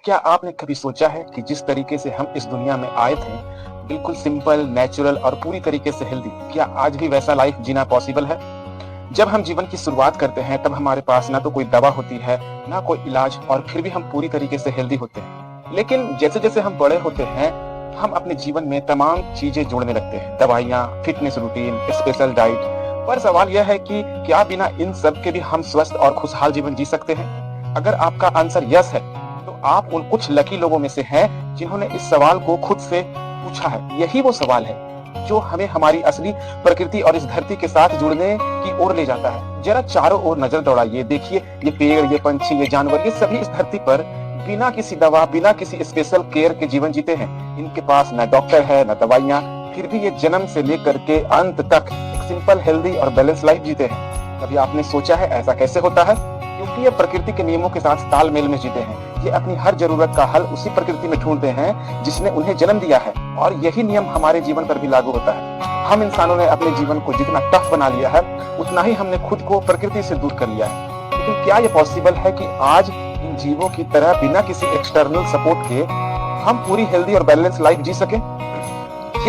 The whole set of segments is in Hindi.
क्या आपने कभी सोचा है कि जिस तरीके से हम इस दुनिया में आए थे, बिल्कुल सिंपल, नेचुरल और पूरी तरीके से हेल्दी, क्या आज भी वैसा लाइफ जीना पॉसिबल है? जब हम जीवन की शुरुआत करते हैं, तब हमारे पास ना तो कोई दवा होती है, ना कोई इलाज और फिर भी हम पूरी तरीके से हेल्दी होते हैं। लेकिन जैसे-जैसे हम बड़े होते हैं, हम अपने जीवन में तमाम चीजें जोड़ने लगते हैं। दवाइयाँ, फिटनेस रूटीन, स्पेशल डाइट। पर सवाल यह है कि क्या बिना इन सब के भी हम स्वस्थ और खुशहाल जीवन जी सकते हैं? अगर आपका आंसर यस है, तो आप उन कुछ लकी लोगों में से हैं जिन्होंने इस सवाल को खुद से पूछा है। यही वो सवाल है जो हमें हमारी असली प्रकृति और इस धरती के साथ जुड़ने की ओर ले जाता है। जरा चारों ओर नजर दौड़ाइए, देखिए ये पेड़, ये पंछी, ये जानवर, ये सभी इस धरती पर बिना किसी दवा, बिना किसी स्पेशल केयर के जीवन जीते हैं। इनके पास ना डॉक्टर है, ना दवाइयाँ, फिर भी ये जन्म से लेकर के अंत तक एक सिंपल, हेल्दी और बैलेंस लाइफ जीते हैं। कभी आपने सोचा है ऐसा कैसे होता है? क्योंकि ये प्रकृति के नियमों के साथ तालमेल में जीते हैं। ये अपनी हर जरूरत का हल उसी प्रकृति में ढूंढते हैं जिसने उन्हें जन्म दिया है, और यही नियम हमारे जीवन पर भी लागू होता है। हम इंसानों ने अपने जीवन को जितना टफ बना लिया है, उतना ही हमने खुद को प्रकृति से दूर कर लिया है। लेकिन क्या ये पॉसिबल है कि आज इन जीवों की तरह बिना किसी एक्सटर्नल सपोर्ट के हम पूरी हेल्दी और बैलेंस लाइफ जी सके?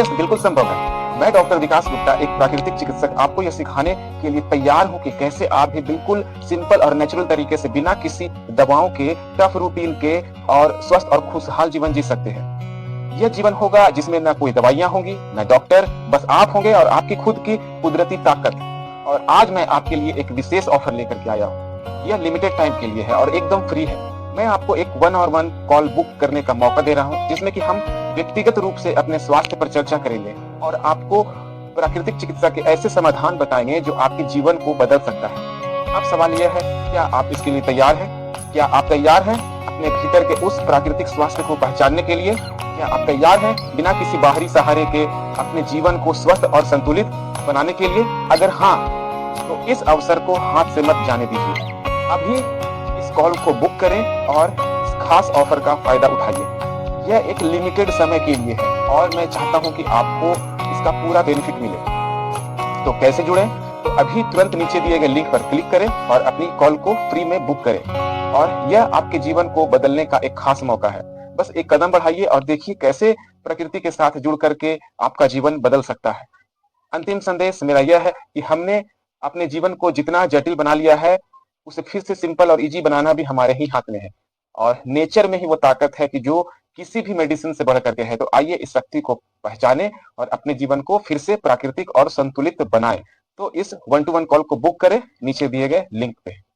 यस, बिल्कुल संभव है। मैं डॉक्टर विकास गुप्ता, एक प्राकृतिक चिकित्सक, आपको यह सिखाने के लिए तैयार हूं कि कैसे आप भी बिल्कुल सिंपल और नेचुरल तरीके से, बिना किसी दवाओं के, टफ रूटीन के और स्वस्थ और खुशहाल जीवन जी सकते हैं। यह जीवन होगा जिसमें ना कोई दवाइयां होंगी, ना डॉक्टर, बस आप होंगे और आपकी खुद की कुदरती ताकत। और आज मैं आपके लिए एक विशेष ऑफर लेकर के आया हूँ। यह लिमिटेड टाइम के लिए है और एकदम फ्री है। मैं आपको एक 1-on-1 कॉल बुक करने का मौका दे रहा हूँ, जिसमें कि हम व्यक्तिगत रूप से अपने स्वास्थ्य पर चर्चा करेंगे और आपको प्राकृतिक चिकित्सा के ऐसे समाधान बताएंगे जो आपके जीवन को बदल सकता है। अब सवाल यह है, क्या आप इसके लिए तैयार हैं? क्या आप तैयार हैं अपने भीतर के उस प्राकृतिक स्वास्थ्य को पहचानने के लिए? क्या आप तैयार हैं बिना किसी बाहरी सहारे के अपने जीवन को स्वस्थ और संतुलित बनाने के लिए? अगर हाँ, तो इस अवसर को हाथ से मत जाने दीजिए। अभी इस कॉल को बुक करें और इस खास ऑफर का फायदा उठाइए। यह एक लिमिटेड समय के लिए है और मैं चाहता हूं कि आपको इसका पूरा बेनिफिट मिले। तो कैसे जुड़ें? तो अभी तुरंत नीचे दिए गए लिंक पर क्लिक करें और अपनी कॉल को फ्री में बुक करें। और यह आपके जीवन को बदलने का एक खास मौका है। बस एक कदम बढ़ाइए और देखिए कैसे प्रकृति के साथ जुड़ करके आपका जीवन बदल सकता है। अंतिम संदेश मेरा यह है कि हमने अपने जीवन को जितना जटिल बना लिया है, उसे फिर से सिंपल और इजी बनाना भी हमारे ही हाथ में है। और नेचर में ही वो ताकत है कि जो किसी भी मेडिसिन से बढ़ करके है। तो आइए इस शक्ति को पहचाने और अपने जीवन को फिर से प्राकृतिक और संतुलित बनाएं। तो इस 1-to-1 कॉल को बुक करें नीचे दिए गए लिंक पे।